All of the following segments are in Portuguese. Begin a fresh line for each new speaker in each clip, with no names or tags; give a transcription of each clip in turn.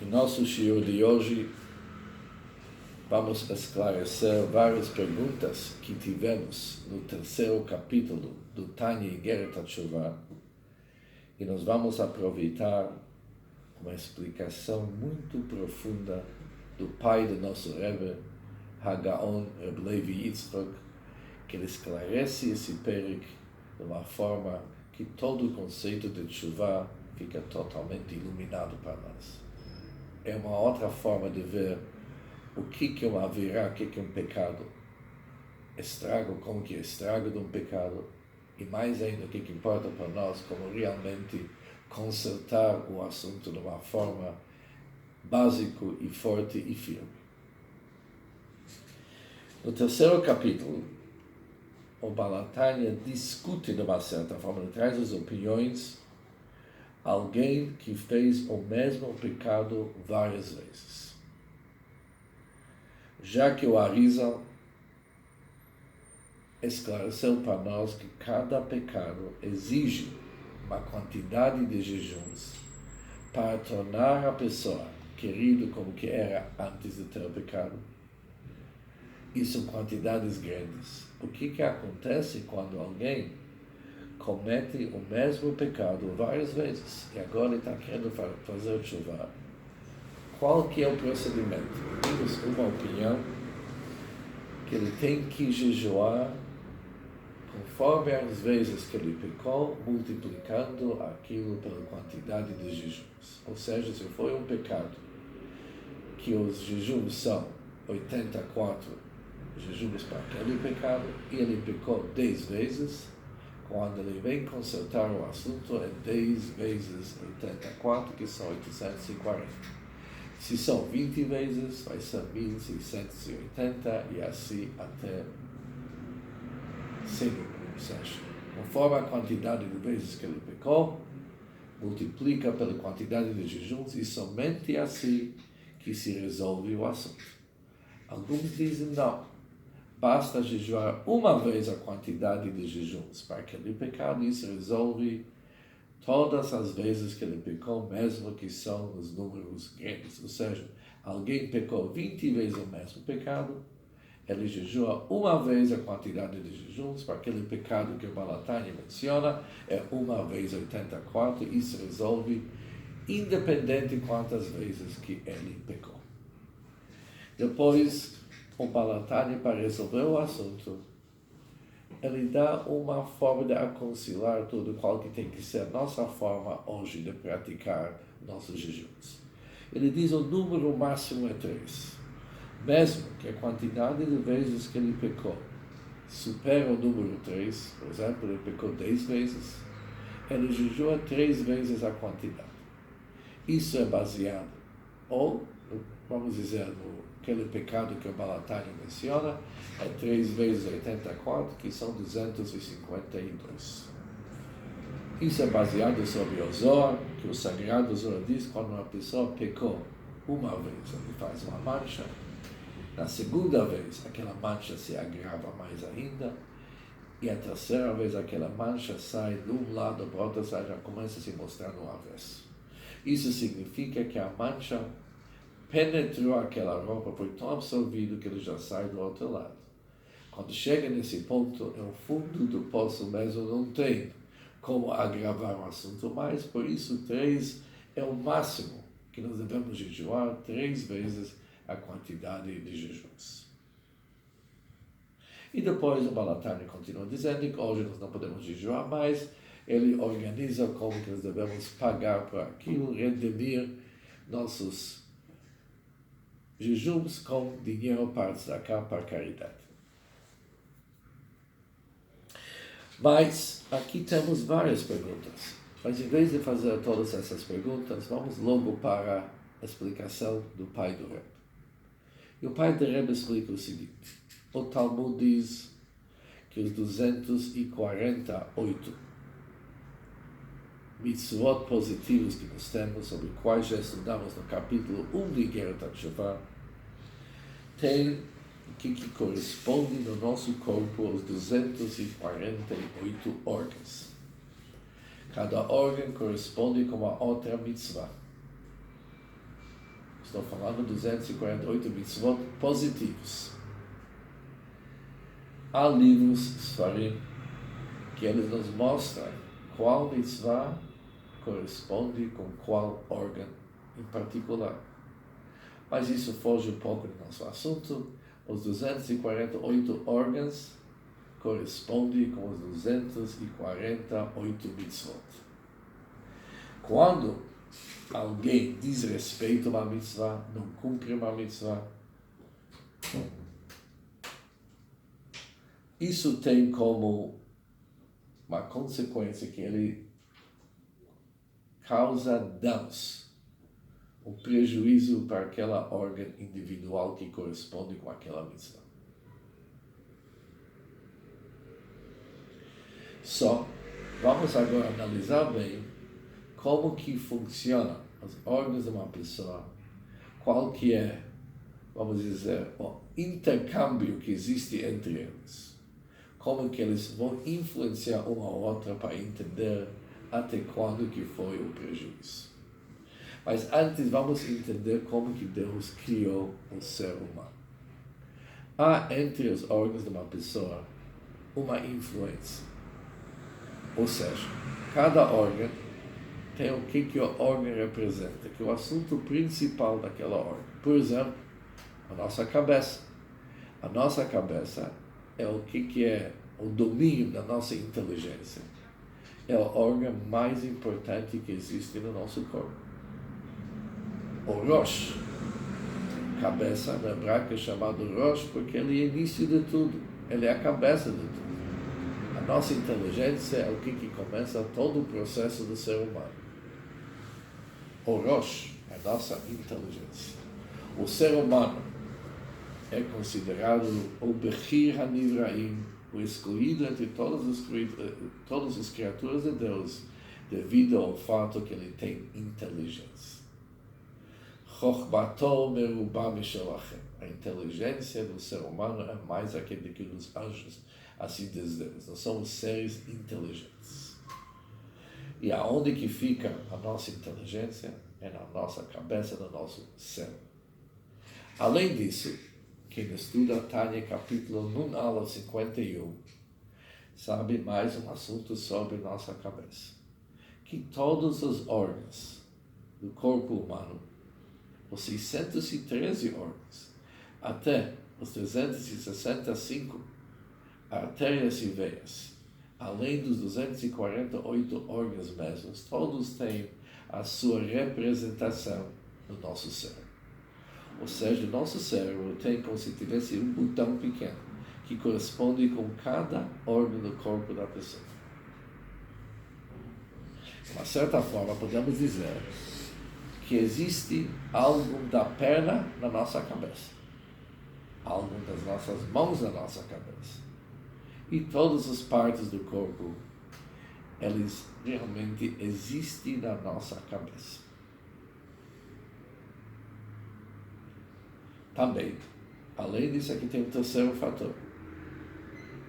Em nosso shiur de hoje, vamos esclarecer várias perguntas que tivemos no terceiro capítulo do Tanya Igeret HaTeshuvah e nós vamos aproveitar uma explicação muito profunda do pai do nosso Rebbe, Hagaon Reb Levi Yitzchok, que ele esclarece esse perek de uma forma que todo o conceito de Teshuvah fica totalmente iluminado para nós. É uma outra forma de ver o que é uma avirá, o que é um pecado, estrago, como que é estrago de um pecado, e mais ainda o que importa para nós, como realmente consertar o assunto de uma forma básica e forte e firme. No terceiro capítulo, o Baal HaTanya discute de uma certa forma, ele traz as opiniões, alguém que fez o mesmo pecado várias vezes. Já que o Arizal esclareceu para nós que cada pecado exige uma quantidade de jejuns para tornar a pessoa querido como que era antes de ter o pecado. E são quantidades grandes. O que acontece quando alguém comete o mesmo pecado várias vezes e agora ele está querendo fazer teshuvah? Qual que é o procedimento? Temos uma opinião que ele tem que jejuar conforme as vezes que ele pecou, multiplicando aquilo pela quantidade de jejuns. Ou seja, se foi um pecado que os jejuns são 84 jejuns para aquele pecado e ele pecou 10 vezes, quando ele vem consertar o assunto é 10 vezes 84, que são 840. Se são 20 vezes, vai ser 1680 e assim até sem número. Ou seja, conforme a quantidade de vezes que ele pecou, multiplica pela quantidade de jejuns e somente assim que se resolve o assunto. Alguns dizem não. Basta jejuar uma vez a quantidade de jejuns para aquele pecado e isso resolve todas as vezes que ele pecou, mesmo que são os números grandes. Ou seja, alguém pecou 20 vezes o mesmo pecado, ele jejua uma vez a quantidade de jejuns para aquele pecado que o Baal HaTanya menciona, é uma vez 84, e isso resolve independente de quantas vezes que ele pecou. Depois, o Baal HaTanya, para resolver o assunto, ele dá uma forma de aconselhar tudo qual que tem que ser a nossa forma hoje de praticar nossos jejuns. Ele diz o número máximo é 3. Mesmo que a quantidade de vezes que ele pecou supera o número 3, por exemplo, ele pecou 10 vezes, ele jejua 3 vezes a quantidade. Isso é baseado, ou, vamos dizer, no aquele pecado que o Baal HaTanya menciona, é 3 vezes 84, que são 252. Isso é baseado sobre o Zohar, que o Sagrado Zohar diz que quando uma pessoa pecou uma vez, ele faz uma mancha, na segunda vez, aquela mancha se agrava mais ainda, e a terceira vez, aquela mancha sai de um lado para o outro, já começa a se mostrar no avesso. Isso significa que a mancha penetrou aquela roupa, foi tão absorvido que ele já sai do outro lado. Quando chega nesse ponto, o fundo do poço mesmo não tem como agravar o assunto mais, por isso 3 é o máximo que nós devemos jejuar, 3 vezes a quantidade de jejuns. E depois o Baal HaTanya continua dizendo que hoje nós não podemos jejuar mais, ele organiza como que nós devemos pagar por aquilo, redimir nossos jejuns com dinheiro para tzedakah, para caridade. Mas aqui temos várias perguntas. Mas em vez de fazer todas essas perguntas, vamos logo para a explicação do pai do Rebbe. E o pai do Rebbe explica o seguinte: o Talmud diz que os 248 mitzvot positivos que nós temos, sobre quais já estudamos no capítulo 1 de Igeret HaTeshuvah, tem que corresponde no nosso corpo aos 248 órgãos. Cada órgão corresponde com uma outra mitzvah. estou falando 248 mitzvot positivos. Há livros, Sfarim, que eles nos mostram qual mitzvah corresponde com qual órgão em particular. Mas isso foge um pouco do nosso assunto. Os 248 órgãos correspondem com os 248 mitzvot. Quando alguém desrespeita uma mitzvah, não cumpre uma mitzvah, isso tem como uma consequência que ele causa danos, um prejuízo para aquela órgão individual que corresponde com aquela mitzvah. Só, vamos agora analisar bem como que funciona os órgãos de uma pessoa, qual que é, vamos dizer, o intercâmbio que existe entre eles, como que eles vão influenciar uma ou outra para entender até quando que foi o prejuízo. Mas antes vamos entender como que Deus criou o ser humano. Há entre os órgãos de uma pessoa uma influência. Ou seja, cada órgão tem o que o órgão representa, que é o assunto principal daquela órgão. Por exemplo, a nossa cabeça. A nossa cabeça é o que é o domínio da nossa inteligência. É o órgão mais importante que existe no nosso corpo. O Rosh, cabeça, no hebraico é chamado Rosh porque ele é o início de tudo. Ele é a cabeça de tudo. A nossa inteligência é o que começa todo o processo do ser humano. O Rosh é a nossa inteligência. O ser humano é considerado o Bechir HaNivraim, o escolhido entre todas as criaturas de Deus, devido ao fato que ele tem inteligência. Chochbato merubah mishelachem. A inteligência do ser humano é mais aquele que dos anjos, assim diz Deus. Nós somos seres inteligentes. E aonde que fica a nossa inteligência? É na nossa cabeça, no nosso cérebro. Além disso, quem estuda Tânia, capítulo 1, aula 51, sabe mais um assunto sobre nossa cabeça. Que todos os órgãos do corpo humano, os 613 órgãos, até os 365 artérias e veias, além dos 248 órgãos mesmos, todos têm a sua representação no nosso cérebro. Ou seja, o nosso cérebro tem como se tivesse um botão pequeno que corresponde com cada órgão do corpo da pessoa. De uma certa forma, podemos dizer que existe algo da perna na nossa cabeça, algo das nossas mãos na nossa cabeça. E todas as partes do corpo, eles realmente existem na nossa cabeça. Também, além disso, aqui tem um terceiro fator.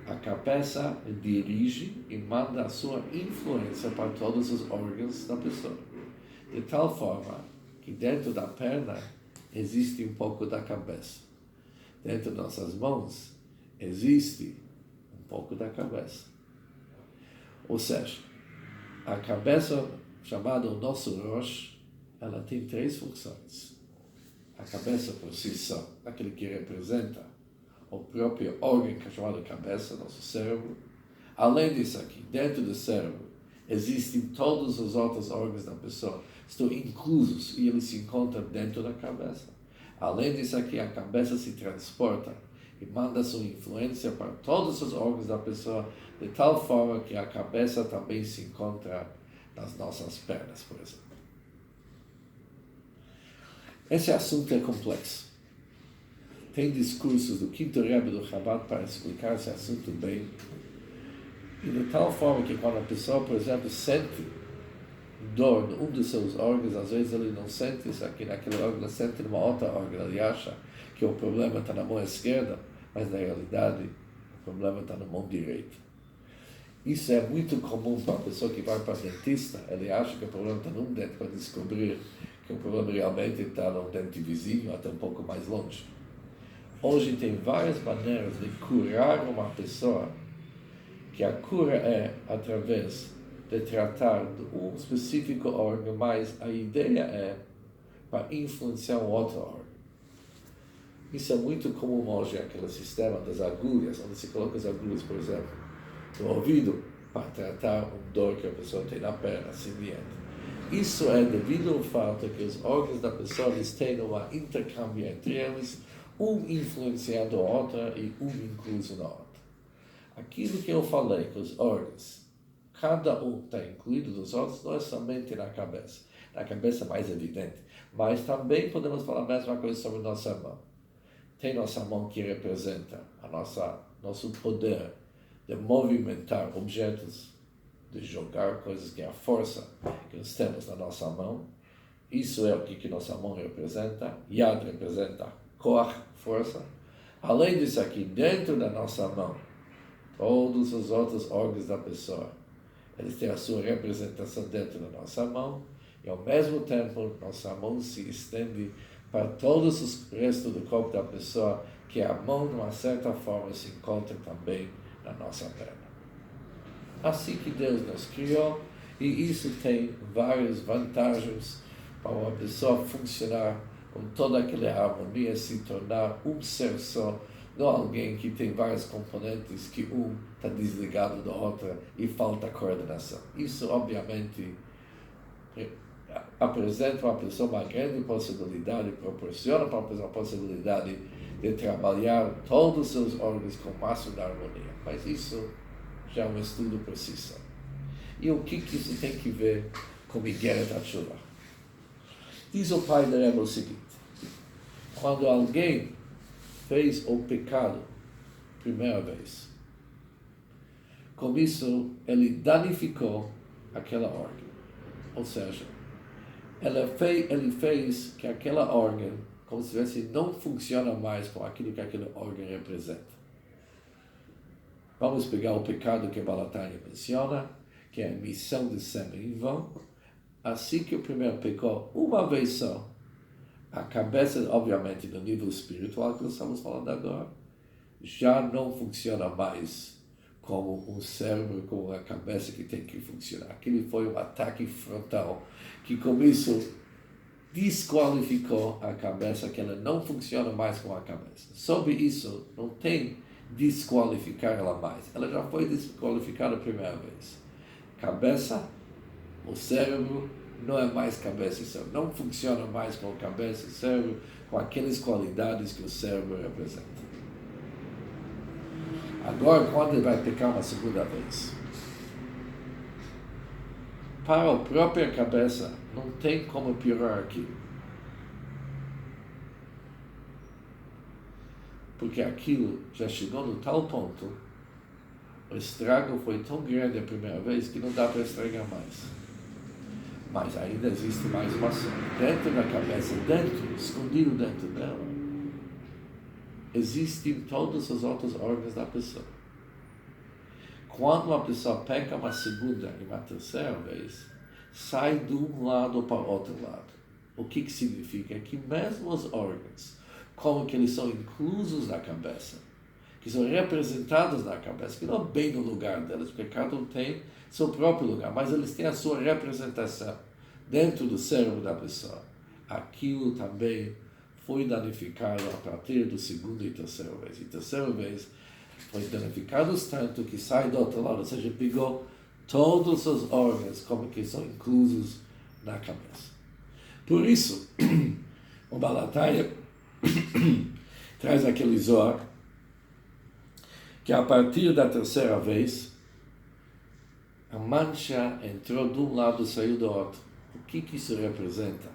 A cabeça dirige e manda a sua influência para todos os órgãos da pessoa. De tal forma que dentro da perna existe um pouco da cabeça. Dentro das nossas mãos existe um pouco da cabeça. Ou seja, a cabeça, chamada o nosso Rosh, ela tem 3 funções. A cabeça por si só, aquele que representa o próprio órgão que é chamado cabeça, nosso cérebro. Além disso aqui, dentro do cérebro, existem todos os outros órgãos da pessoa, estão inclusos e eles se encontram dentro da cabeça. Além disso aqui, a cabeça se transporta e manda sua influência para todos os órgãos da pessoa, de tal forma que a cabeça também se encontra nas nossas pernas, por exemplo. Esse assunto é complexo. Tem discursos do quinto Rebbe do Chabad para explicar esse assunto bem. E de tal forma que quando a pessoa, por exemplo, sente dor em um dos seus órgãos, às vezes ele não sente isso aqui naquele órgão, ele sente numa outra órgão, ele acha que o problema está na mão esquerda, mas na realidade o problema está na mão direita. Isso é muito comum para a pessoa que vai para o dentista, ele acha que o problema está num dente, para descobrir que o problema realmente está no dente vizinho, até um pouco mais longe. Hoje tem várias maneiras de curar uma pessoa, que a cura é através de tratar um específico órgão, mas a ideia é para influenciar um outro órgão. Isso é muito comum hoje, aquele sistema das agulhas, onde se coloca as agulhas, por exemplo, no ouvido, para tratar uma dor que a pessoa tem na perna, assim diante. Isso é devido ao fato que os órgãos da pessoa eles têm uma intercâmbio entre eles, um influenciando o outro e um incluso no outro. Aquilo que eu falei, que os órgãos, cada um está incluído nos outros, não é somente na cabeça. Na cabeça é mais evidente, mas também podemos falar a mesma coisa sobre nossa mão. Tem nossa mão que representa nosso poder de movimentar objetos, de jogar coisas, que é a força que nós temos na nossa mão. Isso é o que nossa mão representa. Yad representa koach, força. Além disso aqui, dentro da nossa mão, todos os outros órgãos da pessoa, eles têm a sua representação dentro da nossa mão, e ao mesmo tempo, nossa mão se estende para todos os restos do corpo da pessoa, que a mão, de uma certa forma, se encontra também na nossa perna. Assim que Deus nos criou, e isso tem várias vantagens para uma pessoa funcionar com toda aquela harmonia, se tornar um ser só, não alguém que tem vários componentes, que um está desligado do outro e falta coordenação. Isso, obviamente, apresenta uma pessoa uma grande possibilidade, proporciona para uma pessoa a possibilidade de trabalhar todos os seus órgãos com máxima harmonia. Mas isso já é um estudo por si só. E o que isso tem que ver com Igeret HaTeshuvah? Diz o pai da Rebbe o seguinte: quando alguém fez o pecado primeira vez, com isso ele danificou aquela órgão. Ou seja, ele fez que aquela órgão, como se tivesse, não funciona mais com aquilo que aquele órgão representa. Vamos pegar o pecado que Balatanya menciona, que é a emissão de sêmen em vão. Assim que o primeiro pecou uma vez só, a cabeça, obviamente, no nível espiritual que nós estamos falando agora, já não funciona mais como um cérebro, como uma cabeça que tem que funcionar. Aquele foi um ataque frontal, que com isso desqualificou a cabeça, que ela não funciona mais como a cabeça. Sobre isso, não tem desqualificar ela mais. Ela já foi desqualificada a primeira vez. Cabeça, o cérebro, não é mais cabeça e cérebro. Não funciona mais com cabeça e cérebro, com aquelas qualidades que o cérebro representa. Agora, quando ele vai pecar uma segunda vez, para a própria cabeça, não tem como piorar aquilo. Porque aquilo já chegou no tal ponto, o estrago foi tão grande a primeira vez que não dá para estragar mais. Mas ainda existe mais uma ação. Dentro da cabeça, escondido dentro dela, existem todos os outros órgãos da pessoa. Quando uma pessoa peca uma segunda e uma terceira vez, sai de um lado para o outro lado. O que significa? Que mesmo os órgãos, como que eles são inclusos na cabeça, que são representados na cabeça, que não bem no lugar deles, porque cada um tem seu próprio lugar, mas eles têm a sua representação dentro do cérebro da pessoa. Aquilo também foi danificado a partir do segundo e terceira vez. E terceira vez foi danificado tanto que sai do outro lado, ou seja, pegou todos os órgãos como que são inclusos na cabeça. Por isso, o Balatanya traz aquele Zohar que a partir da terceira vez a mancha entrou de um lado e saiu do outro. O que isso representa?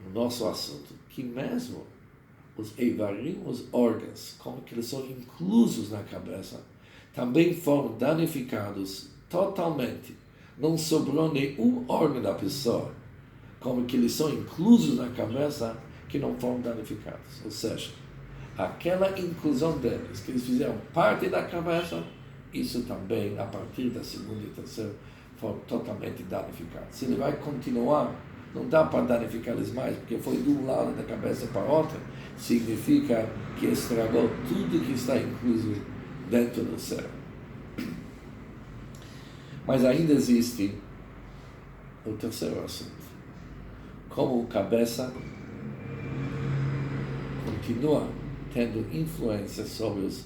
No nosso assunto, que mesmo os eivarim, os órgãos, como que eles são inclusos na cabeça, também foram danificados totalmente. Não sobrou nenhum órgão da pessoa, como que eles são inclusos na cabeça, que não foram danificados. Ou seja, aquela inclusão deles, que eles fizeram parte da cabeça, isso também, a partir da segunda e terceira, foram totalmente danificados. Se ele vai continuar não dá para danificar eles mais, porque foi de um lado da cabeça para outro, significa que estragou tudo que está incluso dentro do cérebro. Mas ainda existe o terceiro assunto. Como a cabeça continua tendo influência sobre os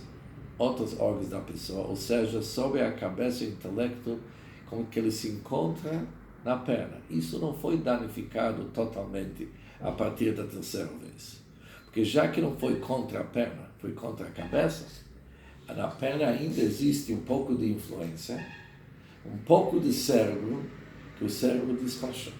outros órgãos da pessoa, ou seja, sobre a cabeça e o intelecto, como que ele se encontra na perna. Isso não foi danificado totalmente a partir da terceira vez. Porque já que não foi contra a perna, foi contra a cabeça, na perna ainda existe um pouco de influência, um pouco de cérebro, que o cérebro despachou.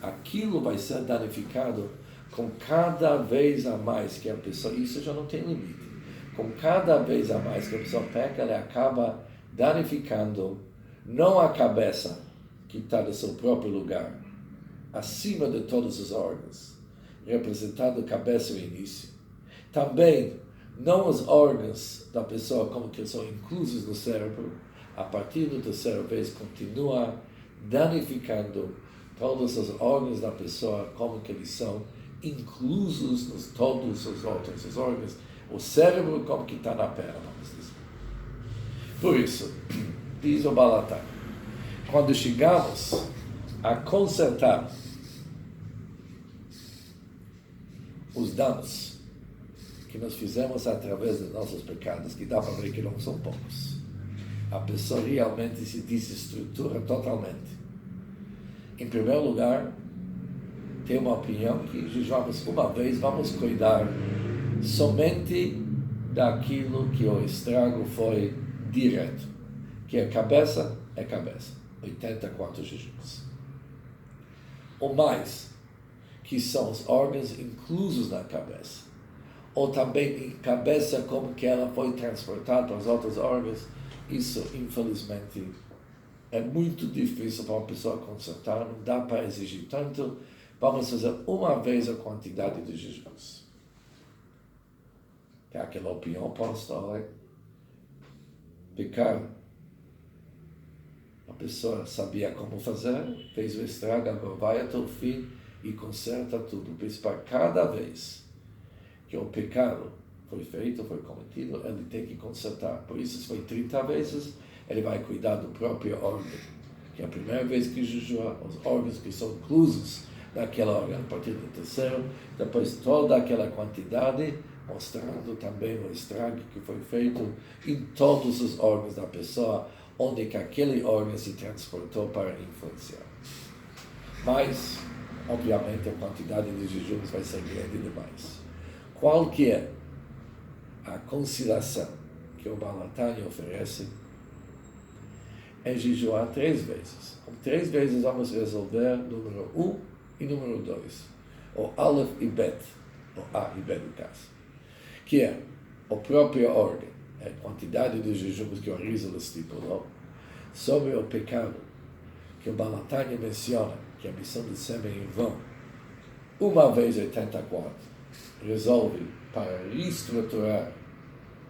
Aquilo vai ser danificado com cada vez a mais que a pessoa, isso já não tem limite, com cada vez a mais que a pessoa peca, ela acaba danificando não a cabeça, que está no seu próprio lugar, acima de todos os órgãos, representando a cabeça no início. Também, não os órgãos da pessoa como que são inclusos no cérebro, a partir da terceira vez continua danificando todos os órgãos da pessoa como que eles são inclusos nos todos os outros órgãos, o cérebro como que está na perna, vamos dizer. Por isso, diz o Baal HaTanya, quando chegamos a consertar os danos que nós fizemos através de nossos pecados, que dá para ver que não são poucos, a pessoa realmente se desestrutura totalmente. Em primeiro lugar, tem uma opinião que jejuamos uma vez, vamos cuidar somente daquilo que o estrago foi direto, que a cabeça é cabeça, 84 jejuns. Ou mais, que são os órgãos inclusos na cabeça, ou também em cabeça como que ela foi transportada para os outros órgãos, isso infelizmente é muito difícil para uma pessoa consertar, não dá para exigir tanto. Vamos fazer uma vez a quantidade de jejuns. Que é aquela opinião oposta, olha, pecar. A pessoa sabia como fazer, fez o estrago, agora vai até o fim e conserta tudo. Por isso, para cada vez que o pecado foi feito, foi cometido, ele tem que consertar. Por isso, se foi 30 vezes, ele vai cuidar do próprio órgão. Que é a primeira vez que jejua, os órgãos que são inclusos naquela órgão, a partir do terceiro, depois toda aquela quantidade, mostrando também o estrago que foi feito em todos os órgãos da pessoa, onde que aquele órgão se transportou para influenciar. Mas, obviamente, a quantidade de jejuns vai ser grande demais. Qual que é a conciliação que o Baal HaTanya oferece? É jejuar 3 vezes. Com 3 vezes vamos resolver número 1 e número 2. O Aleph e Bet, o A e B no caso. Que é o próprio órgão, a quantidade de jejuns que o Arizal estipulou, sobre o pecado que o Baal HaTanya menciona, que é a missão de sêmen em vão, uma vez 84, resolve para reestruturar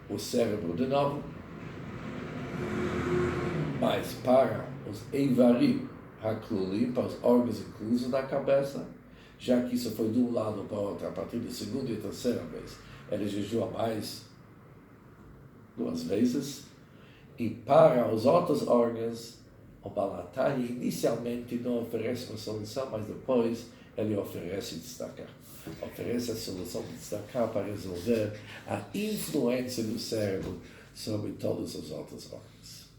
o cérebro de novo, mas para os Eivarim Haklulim, para os órgãos inclusos na cabeça, já que isso foi de um lado para o outro, a partir da segunda e terceira vez, ele jejua mais 2 vezes, e para os outros órgãos, o Baal HaTanya inicialmente não oferece uma solução, mas depois ele oferece destacar. Oferece a solução de destacar para resolver a influência do cérebro sobre todos os outros órgãos.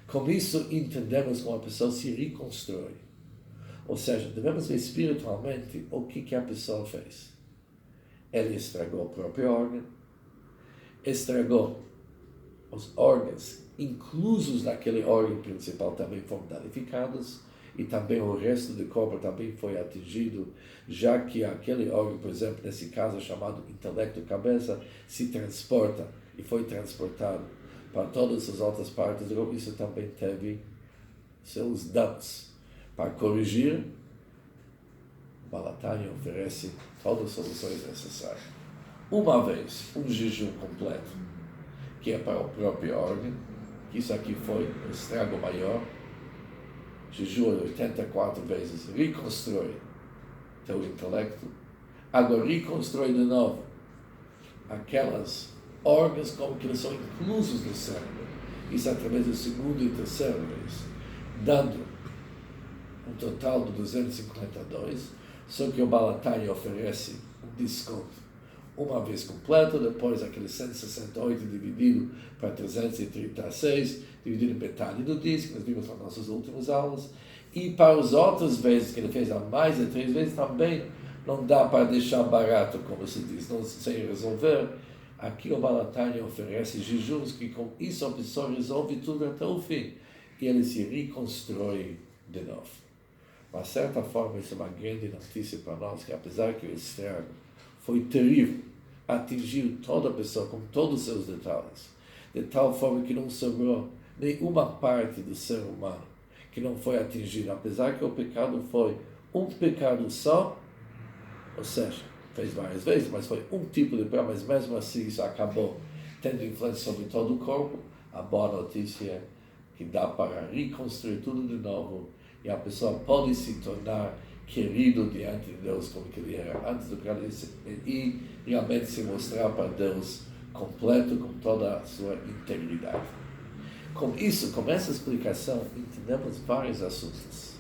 Com isso, entendemos como a pessoa se reconstrói. Ou seja, devemos ver espiritualmente o que a pessoa fez. Ele estragou o próprio órgão, estragou os órgãos inclusos naquele órgão principal também foram danificados, e também o resto do corpo também foi atingido, já que aquele órgão, por exemplo, nesse caso chamado intelecto cabeça, se transporta e foi transportado para todas as outras partes do corpo. Isso também teve seus danos. Para corrigir, o Baal HaTanya oferece todas as soluções necessárias. Uma vez, um jejum completo, que é para o próprio órgão, que isso aqui foi um estrago maior, jejua 84 vezes, reconstrói teu intelecto, agora reconstrói de novo aquelas órgãos como que eles são inclusos no cérebro. Isso através do segundo e terceiro vez, dando um total de 252, só que o Balatani oferece um desconto uma vez completo, depois aquele 168 dividido para 336, dividido em metade do disco, nós vimos nas nossas últimas aulas, e para as outras vezes que ele fez a mais de 3 vezes também, não dá para deixar barato, como se diz, não sem resolver. Aqui o Balatani oferece jejuns que com isso a pessoa resolve tudo até o fim, e ele se reconstrói de novo. Mas, de certa forma, isso é uma grande notícia para nós, que apesar que o estrago foi terrível, atingiu toda a pessoa com todos os seus detalhes, de tal forma que não sobrou nenhuma parte do ser humano que não foi atingida, apesar que o pecado foi um pecado só, ou seja, fez várias vezes, mas foi um tipo de pecado, mas mesmo assim isso acabou tendo influência sobre todo o corpo. A boa notícia é que dá para reconstruir tudo de novo e a pessoa pode se tornar querido diante de Deus como que ele era antes do pecado e realmente se mostrar para Deus completo com toda a sua integridade. Com isso, com essa explicação, entendemos vários assuntos.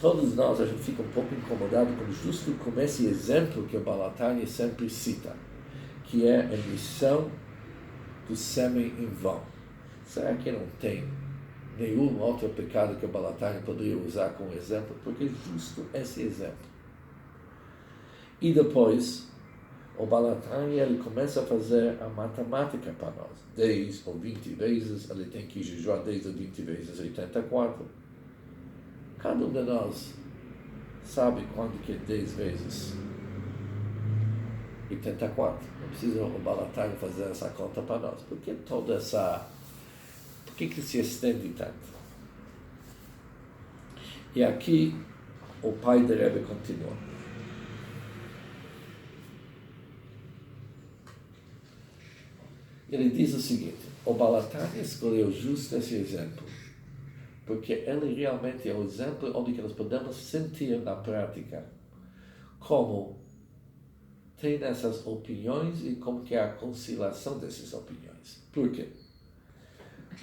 Todos nós, a gente fica um pouco incomodado justo com esse exemplo que o Balatani sempre cita, que é a emissão do sêmen em vão. Será que não tem nenhum outro pecado que o Balatani poderia usar como exemplo? Porque justo esse exemplo. E depois, o Balatani ele começa a fazer a matemática para nós. 10 ou 20 vezes, ele tem que jejuar 10 ou 20 vezes 84. Cada um de nós sabe quanto que é 10 vezes 84. Não precisa o Balatani fazer essa conta para nós. Por que toda essa... Por que se estende tanto? E aqui o pai de Rebbe continua. Ele diz o seguinte: o Balatani escolheu justo esse exemplo, porque ele realmente é o exemplo onde nós podemos sentir na prática como tem essas opiniões e como que é a conciliação dessas opiniões. Por quê?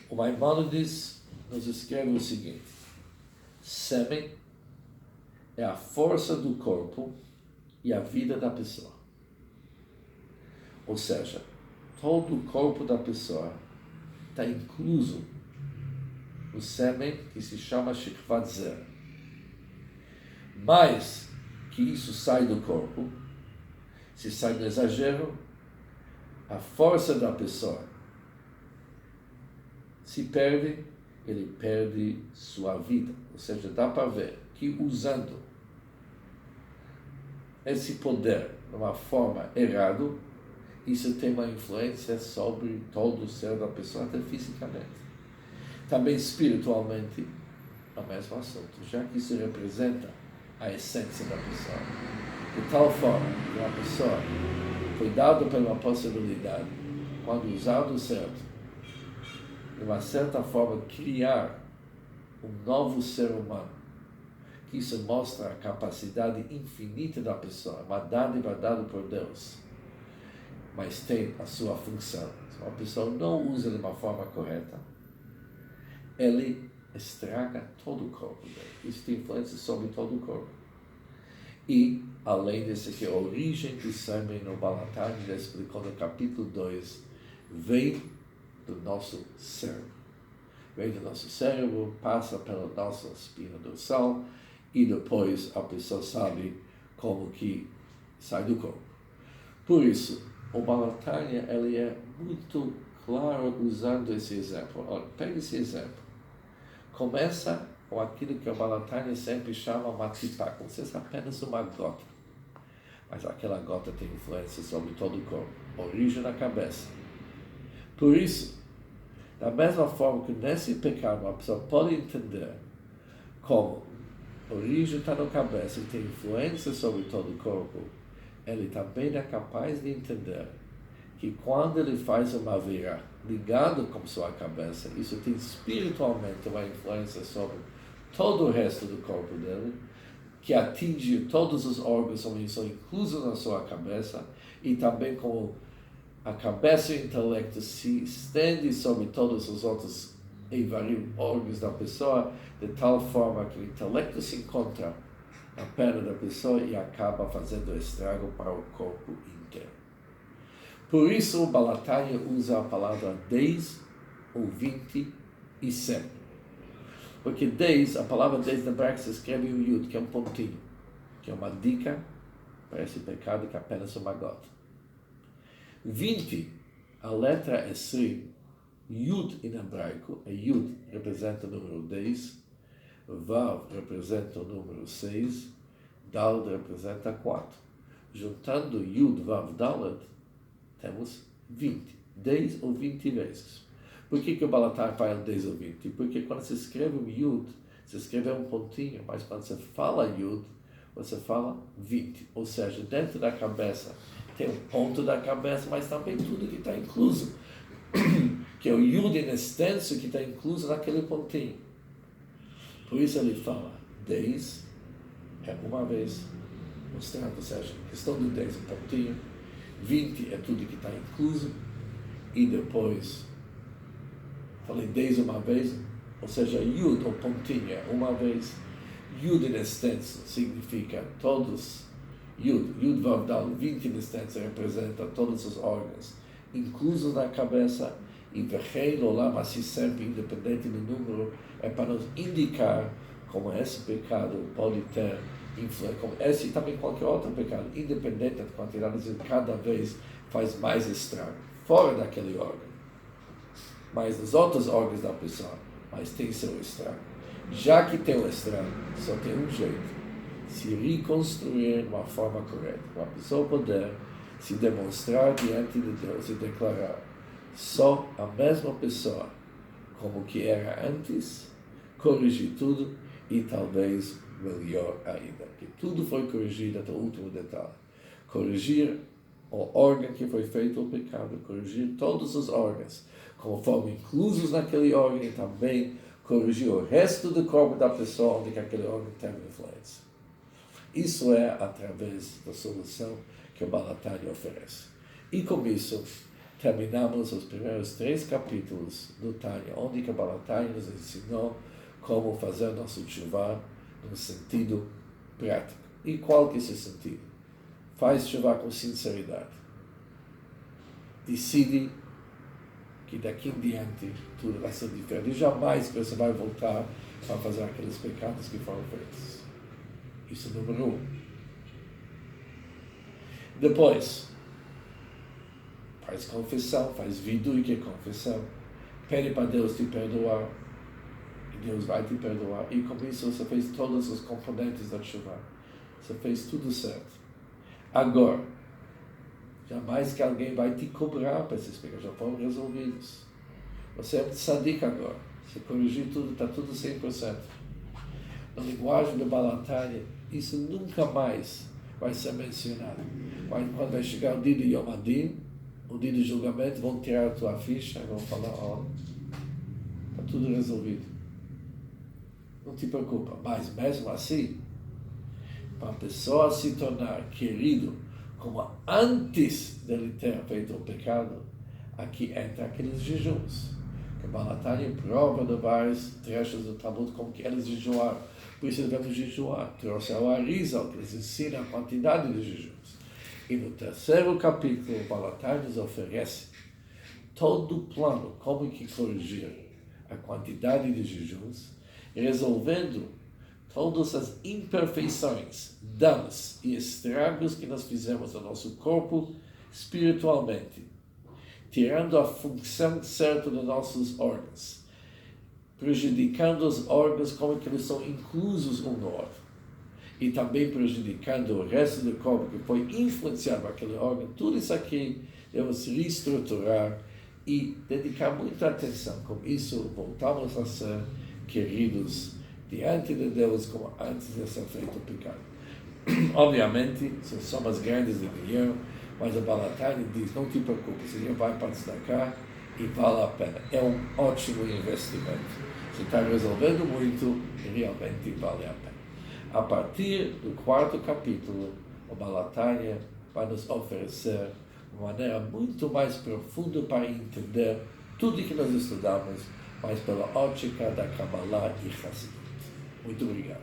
O Maimônides nos escreve o seguinte: sêmen é a força do corpo e a vida da pessoa. Ou seja, todo o corpo da pessoa está incluso no sêmen que se chama Shikvat Zera. Mais que isso sai do corpo, se sai do exagero, a força da pessoa se perde, ele perde sua vida. Ou seja, dá para ver que usando esse poder de uma forma errada, isso tem uma influência sobre todo o ser da pessoa, até fisicamente. Também espiritualmente, é o mesmo assunto, já que isso representa a essência da pessoa. De tal forma que uma pessoa foi dada pela possibilidade, quando usado certo, de uma certa forma criar um novo ser humano, que isso mostra a capacidade infinita da pessoa, uma dádiva dada por Deus, mas tem a sua função. Se uma pessoa não usa de uma forma correta, ele estraga todo o corpo dele. Isso tem influência sobre todo o corpo. E, além disso, que a origem do sêmen no Balatani, ele explicou no capítulo 2, vem do nosso cérebro. Vem do nosso cérebro, passa pela nossa espina dorsal, e depois a pessoa sabe como que sai do corpo. Por isso, o Balatani, ele é muito claro usando esse exemplo. Olha, pega esse exemplo. Começa com aquilo que o Balatani sempre chama uma tipá, como se fosse apenas uma gota. Mas aquela gota tem influência sobre todo o corpo. Origem na cabeça. Por isso, da mesma forma que nesse pecado uma pessoa pode entender como a origem está na cabeça e tem influência sobre todo o corpo, ele também é capaz de entender que quando ele faz uma virá, ligado com sua cabeça, isso tem espiritualmente uma influência sobre todo o resto do corpo dele, que atinge todos os órgãos que são inclusos na sua cabeça, e também como a cabeça e o intelecto se estende sobre todos os outros e vários órgãos da pessoa, de tal forma que o intelecto se encontra na perna da pessoa e acaba fazendo estrago para o corpo inteiro. Por isso, o Baal HaTanya usa a palavra 10 ou 20 e 100. Porque 10, a palavra 10 na hebraico se escreve um yud, que é um pontinho, que é uma dica para esse pecado que é apenas uma gota. 20, a letra Esrim, yud em hebraico, yud representa o número 10, vav representa o número 6, daled representa 4. Juntando yud, vav, daled, temos 20, 10 ou 20 vezes. Por que o Baal HaTanya fala 10 ou 20? Porque quando se escreve um yud, se escreve um pontinho, mas quando você fala yud, você fala 20. Ou seja, dentro da cabeça tem um ponto da cabeça, mas também tudo que está incluso, que é o yud in extenso que está incluso naquele pontinho. Por isso ele fala 10 é uma vez, mostrando, ou seja, a questão do 10 é um pontinho, 20 é tudo que está incluso, e depois falei 10 uma vez, ou seja, yud, ou pontinho, é uma vez. Yud in extenso significa todos, yud vav dal, 20 in extenso representa todos os órgãos inclusos na cabeça, e vechei olam assim sempre, independente do número, é para nos indicar como esse pecado pode ter influência, como esse e também qualquer outro pecado, independente da quantidade, cada vez faz mais estrago, fora daquele órgão. Mas nos outros órgãos da pessoa, mas tem seu estrago. Já que tem o estrago, só tem um jeito: se reconstruir de uma forma correta, para a pessoa poder se demonstrar diante de Deus e declarar: só a mesma pessoa como que era antes, corrigir tudo e talvez melhor ainda, que tudo foi corrigido até o último detalhe. Corrigir o órgão que foi feito o pecado, corrigir todos os órgãos, conforme inclusos naquele órgão, e também corrigir o resto do corpo da pessoa onde aquele órgão teve influência. Isso é através da solução que o Baal HaTanya oferece. E com isso, terminamos os primeiros 3 capítulos do Tanya, onde o Baal HaTanya nos ensinou como fazer nosso tshuva no sentido prático. E qual que é esse sentido? Faz tshuva com sinceridade. Decide que daqui em diante tudo vai ser diferente. E jamais que você vai voltar para fazer aqueles pecados que foram feitos. Isso é número 1. Depois, faz confissão, faz vidui, que é confissão. Pede para Deus te perdoar. E Deus vai te perdoar. E com isso você fez todos os componentes da tshuva. Você fez tudo certo. Agora, jamais que alguém vai te cobrar para esses pecados, já foram resolvidos. Você é um tzadik agora. Você corrigiu tudo, está tudo 100%. Na linguagem do Baal HaTanya, isso nunca mais vai ser mencionado. Quando vai chegar o dia de Yom Adin, o dia do julgamento, vão tirar a tua ficha e vão falar: olha, está tudo resolvido. Não te preocupa. Mas mesmo assim, para a pessoa se tornar querido como antes dele ter feito o pecado, aqui entra aqueles jejuns. Que o Baal HaTanya prova de vários trechos do Talmud como que eles jejuaram. Por isso devemos jejuar. Trouxe o Arizal, que eles ensinam a quantidade de jejuns. E no 3º capítulo, o Baal HaTanya nos oferece todo o plano, como que corrigir a quantidade de jejuns, resolvendo todas as imperfeições, danos e estragos que nós fizemos no nosso corpo espiritualmente, tirando a função certa dos nossos órgãos, prejudicando os órgãos como que eles são inclusos um no outro, e também prejudicando o resto do corpo que foi influenciado por aquele órgão. Tudo isso aqui devemos reestruturar e dedicar muita atenção. Com isso, voltamos a ser queridos diante de Deus como antes de ser feito o pecado. Obviamente, são somas grandes de dinheiro, mas o Baal HaTanya diz: não te preocupes, o dinheiro vai para destacar, e vale a pena. É um ótimo investimento. Se está resolvendo muito, realmente vale a pena. A partir do 4º capítulo, o Baal HaTanya vai nos oferecer uma maneira muito mais profunda para entender tudo que nós estudamos, mas pela ótica da Kabbalah e Hassidut. Muito obrigado.